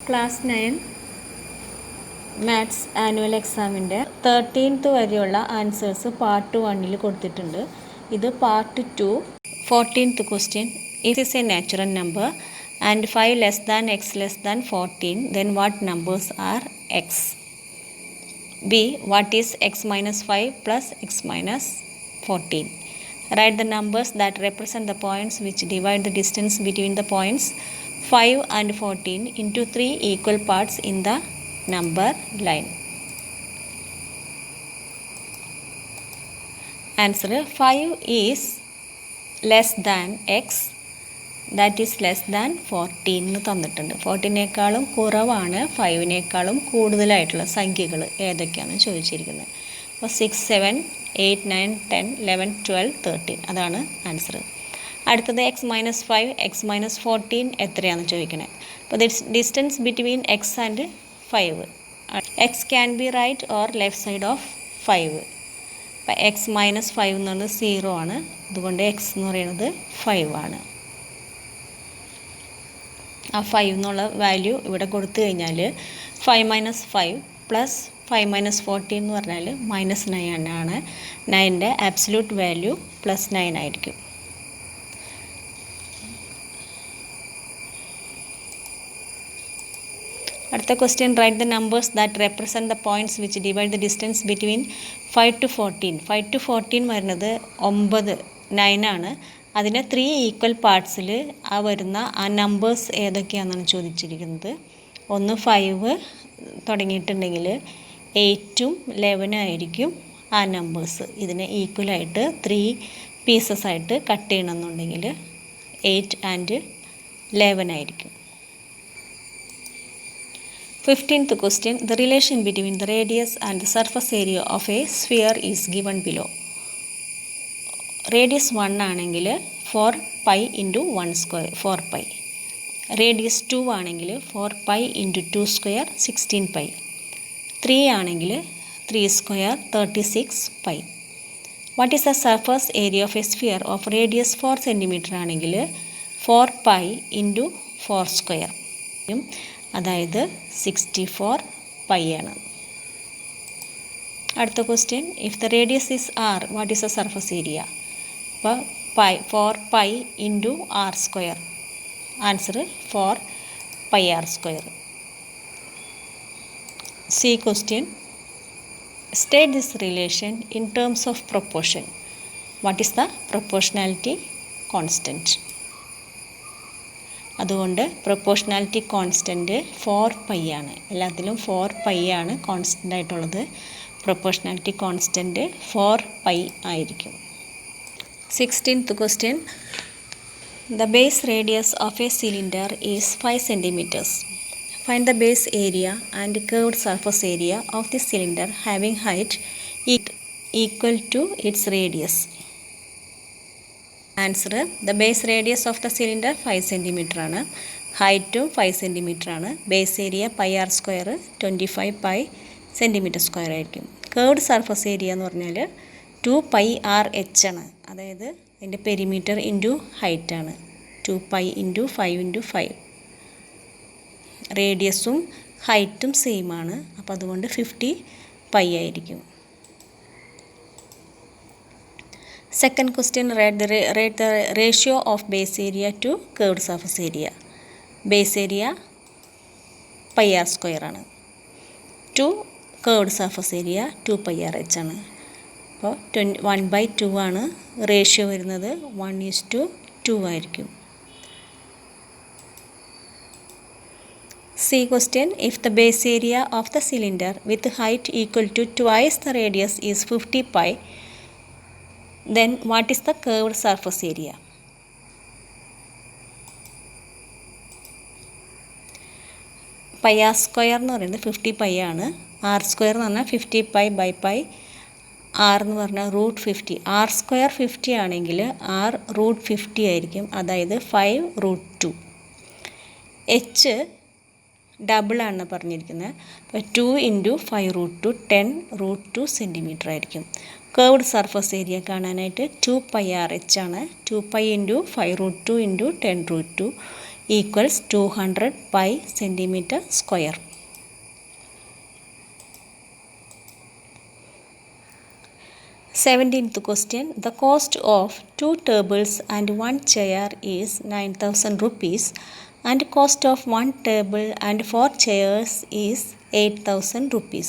Class 9 maths annual എക്സാമിൻ്റെ 13th വരെയുള്ള answers part 1 കൊടുത്തിട്ടുണ്ട്. ഇത് part 2 14th question. It is A natural number and 5 less than X less than 14, then what numbers are X? B. What is X minus 5 plus X minus 14? Write the numbers that represent the points which divide the distance between the points 5 and 14 into 3 equal parts in the number line. Answer: 5 is less than x, that is less than 14 എന്ന് തന്നിട്ടുണ്ട്. 14നേക്കാളും കുറവാണ് 5നേക്കാളും കൂടുതലായിട്ടുള്ള സംഖ്യകൾ ഏതൊക്കെയാണെന്ന് ചോദിച്ചിരിക്കുന്നത്. അപ്പോൾ 6, 7, 8, 9, 10, 11, 12, 13 അതാണ് answer. അടുത്തത് എക്സ് മൈനസ് 5 എക്സ് മൈനസ് 14 എത്രയാണെന്ന് ചോദിക്കണേ. അപ്പോൾ distance between x and 5. X can be right or left side of 5. അപ്പോൾ എക്സ് മൈനസ് 5 എന്ന് പറയുന്നത് 0 ആണ്, അതുകൊണ്ട് എക്സ് എന്ന് പറയുന്നത് 5 ആണ്. ആ 5 എന്നുള്ള വാല്യൂ ഇവിടെ കൊടുത്തു കഴിഞ്ഞാൽ 5 മൈനസ് 5 പ്ലസ് 5 മൈനസ് 14 എന്ന് പറഞ്ഞാൽ -9 ആണ്. 9ൻ്റെ ആബ്സല്യൂട്ട് വാല്യൂ +9 ആയിരിക്കും. അടുത്ത question. Write the numbers that represent the points which divide the distance between 5 to 14. 5 to 14 വരുന്നത് 9 ആണ്. അതിൻ്റെ 3 ഈക്വൽ പാർട്സിൽ വരുന്ന ആ നമ്പേഴ്സ് ഏതൊക്കെയാണെന്നാണ് ചോദിച്ചിരിക്കുന്നത്. ഒന്ന് 5 തുടങ്ങിയിട്ടുണ്ടെങ്കിൽ 8ഉം 11 ആയിരിക്കും ആ നമ്പേഴ്സ്. ഇതിനെ ഈക്വലായിട്ട് 3 പീസസ് ആയിട്ട് കട്ട് ചെയ്യണമെന്നുണ്ടെങ്കിൽ 8 and 11 ആയിരിക്കും. 15th question. The relation between the radius and the surface area of a sphere is given below. Radius 1 ആണെങ്കിൽ 4π × 1 square 4π. റേഡിയസ് 2 ആണെങ്കിൽ 4π × 2 square 16π. 3 ആണെങ്കിൽ 3 square 36π. What is the surface area of a sphere of radius 4 cm ആണെങ്കിൽ 4π × 4 square, അതായത് 64π ആണ്. അടുത്ത question. If the radius is r, what is the surface area? അപ്പോൾ 4π × r². Answer 4πr². C question. State this relation in terms of proportion. What is the proportionality constant? അതുകൊണ്ട് proportionality constant 4π ആണ്. എല്ലാത്തിലും 4π ആണ് constant ആയിട്ടുള്ളത്. Proportionality constant 4π ആയിരിക്കും. 16th question. The base radius of a cylinder is 5 cm. Find the base area and curved surface area of the cylinder having height equal to its radius. Answer: the base radius of the cylinder 5 cm ആണ്. ഹൈറ്റും 5 cm ആണ്. Base area πr² 25π cm² ആയിരിക്കും. Curved surface area എന്ന് പറഞ്ഞാൽ 2πrh ആണ്. അതായത് അതിൻ്റെ perimeter into height ആണ്. 2π × 5 × 5. റേഡിയസും ഹൈറ്റും സെയിം ആണ്, അപ്പോൾ അതുകൊണ്ട് 50π ആയിരിക്കും. Second question. Rate the ratio of base area to curved surface area. Base area πr² ആണ്. To curved surface area 2πrh ആണ്. അപ്പോൾ 1/2 ആണ് റേഷ്യോ വരുന്നത്. 1:2 ആയിരിക്കും. C question. If the base area of the cylinder with height equal to twice the radius is 50π, then what is the curved surface area? πr² എന്ന് പറയുന്നത് 50π ആണ്. r² എന്ന് പറഞ്ഞാൽ 50π/π. r എന്ന് പറഞ്ഞാൽ √50. r² 50 ആണെങ്കിൽ r √50 ആയിരിക്കും, അതായത് 5√2. h ഡബിൾ ആണ് പറഞ്ഞിരിക്കുന്നത്. അപ്പോൾ 2 × 5√2 10√2 cm ആയിരിക്കും. കേർവ്ഡ് സർഫസ് ഏരിയ കാണാനായിട്ട് 2πrh ആണ്. 2π × 5√2 × 10√2 equals 200 pi centimeter square. Seventeenth question. The cost of 2 tables and 1 chair is 9,000 rupees and cost of 1 table and 4 chairs is 8,000 rupees.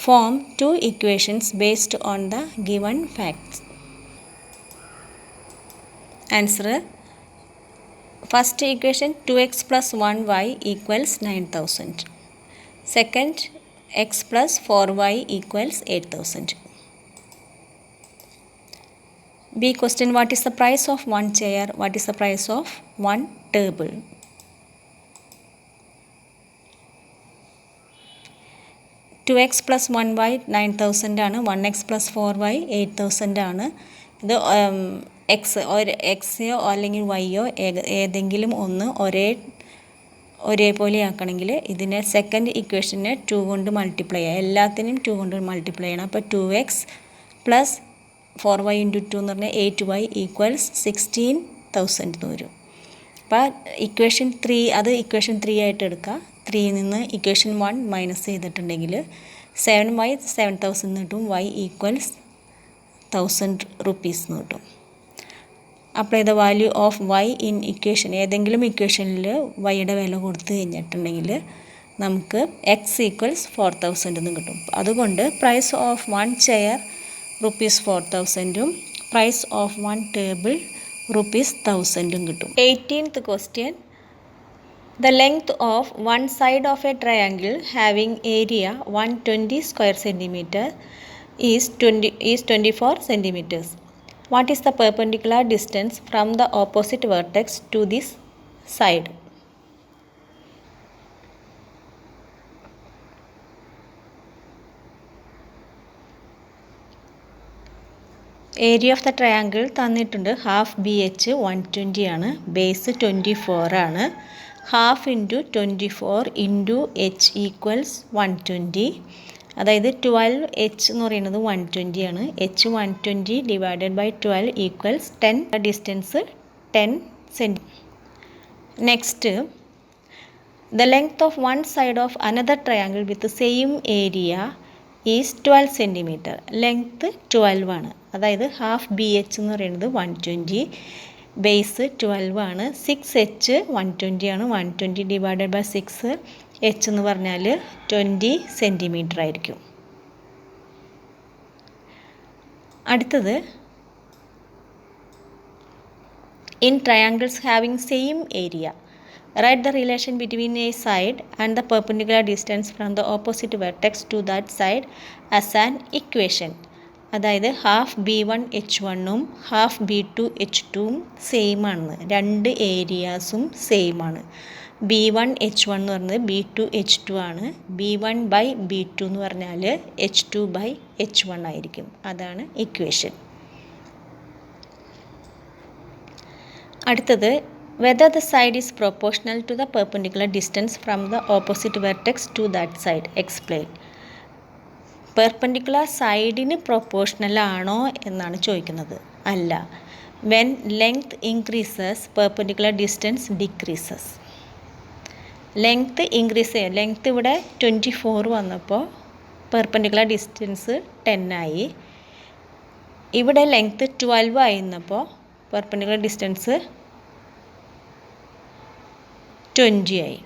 Form 2 equations based on the given facts. Answer. First equation 2x plus 1y equals 9,000. Second, x plus 4y equals 8,000. B question. What is the price of 1 chair? What is the price of 1 table? Two x plus 1y 9,000 ആണ്. 1x plus 4y 8,000 ആണ്. ഇത് എക്സോ അല്ലെങ്കിൽ വൈയോ ഏതെങ്കിലും ഒന്ന് ഒരേപോലെ ആക്കണമെങ്കിൽ ഇതിനെ second ഇക്വേഷനെ 2 കൊണ്ട് multiply ചെയ്യുക. എല്ലാത്തിനും 2 കൊണ്ട് മൾട്ടിപ്ലൈ ചെയ്യണം. അപ്പോൾ 2x പ്ലസ് 4y ഇൻറ്റു 2 എന്ന് പറഞ്ഞാൽ 8y ഈക്വൽസ് 16,000 എന്ന് വരും. അപ്പോൾ ഇക്വേഷൻ 3 അത് ഇക്വേഷൻ 3 ആയിട്ട് എടുക്കുക. 3 നിന്ന് ഇക്വേഷൻ 1 മൈനസ് ചെയ്തിട്ടുണ്ടെങ്കിൽ 7y 7,000 എന്ന് കിട്ടും. y ഈക്വൽസ് 1,000 rupees എന്ന് കിട്ടും. Apply the value of y in equation. ഏതെങ്കിലും ഇക്വേഷനിൽ വൈയുടെ വില കൊടുത്തു കഴിഞ്ഞിട്ടുണ്ടെങ്കിൽ നമുക്ക് x ഈക്വൽസ് 4,000 എന്ന് കിട്ടും. അതുകൊണ്ട് പ്രൈസ് ഓഫ് 1 ചെയർ rupees 4,000ഉം പ്രൈസ് ഓഫ് 1 ടേബിൾ rupees 1,000ഉം കിട്ടും. 18th question. The length of one side of a triangle having area 120 square centimeter is 24 centimeters. What is the perpendicular distance from the opposite vertex to this side? Area of the triangle തന്നിട്ടുണ്ട്. Half b h 120 ആണ്. Base 24 ആണ്. Half into 24 into h equals 120. അതായത് 12 h എന്ന് പറയുന്നത് 120 ആണ്. H 120 divided by 12 equals 10. Distance 10 centi. Next, the length of one side of another triangle with same area is 12 centimetre. Length 12 ആണ്. അതായത് half b H എന്ന് പറയുന്നത് 120, base 12 ആണ്. 6h 120 ആണ്. 120 ഡിവൈഡഡ് ബൈ 6 എച്ച് എന്ന് പറഞ്ഞാൽ 20 സെൻറ്റിമീറ്റർ ആയിരിക്കും. അടുത്തത്, in triangles having same area write the relation between a side and the perpendicular distance from the opposite vertex to that side as an equation. അതായത് half B1 H1ഉം half B2 H2ഉം same ആണ്. രണ്ട് ഏരിയാസും same ആണ്. B1 H1 എന്ന് പറയുന്നത് B2 H2 ആണ്. B1 by B2 എന്ന് പറഞ്ഞാൽ H2 ബൈ H1 ആയിരിക്കും. അതാണ് ഇക്വേഷൻ. അടുത്തത്, whether the side is proportional to the perpendicular distance from the opposite vertex to that side. Explain. Perpendicular സൈഡിന് പ്രൊപ്പോർഷണൽ ആണോ എന്നാണ് ചോദിക്കുന്നത്. അല്ല. When length increases perpendicular distance decreases. Length increase ചെയ്യുക. Length ഇവിടെ 24 വന്നപ്പോൾ പെർപെൻഡിക്കുലർ ഡിസ്റ്റൻസ് 10 ആയി. ഇവിടെ ലെങ്ത്ത് 12 ആയിരുന്നപ്പോൾ പെർപെൻഡിക്കുലർ ഡിസ്റ്റൻസ് 20 ആയി.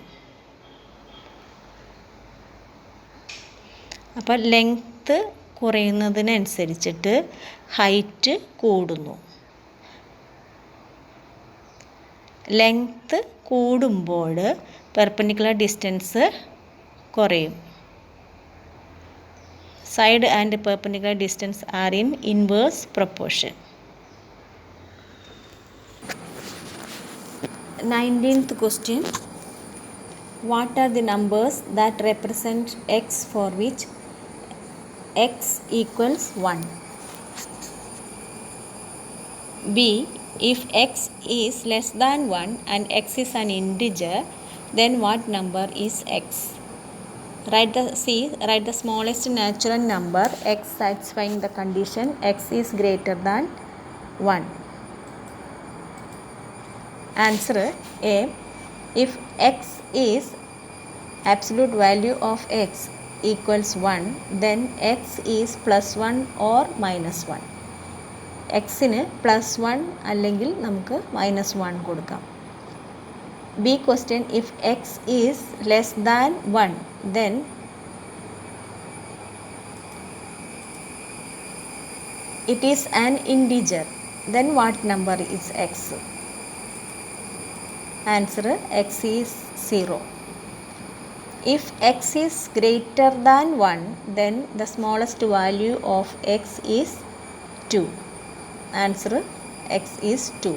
അപ്പോൾ ലെങ്ത്ത് കുറയുന്നതിനനുസരിച്ചിട്ട് ഹൈറ്റ് കൂടുന്നു. ലെങ്ത്ത് കൂടുമ്പോൾ പെർപെൻഡിക്കുലർ ഡിസ്റ്റൻസ് കുറയും. Side and perpendicular distance are in inverse proportion. 19th question. What are the numbers that represent x for which x equals 1? B. If x is less than 1 and x is an integer, then what number is x? Write the smallest natural number x satisfying the condition x is greater than 1. Answer A. If x is absolute value of x equals 1, then x is plus 1 or minus 1. എക്സിന് plus 1 അല്ലെങ്കിൽ നമുക്ക് minus 1 കൊടുക്കാം. B question, if X is less than 1, then it is an integer. Then what number is x? Answer, x is 0. If x is greater than 1, then the smallest value of x is 2. Answer, x is 2.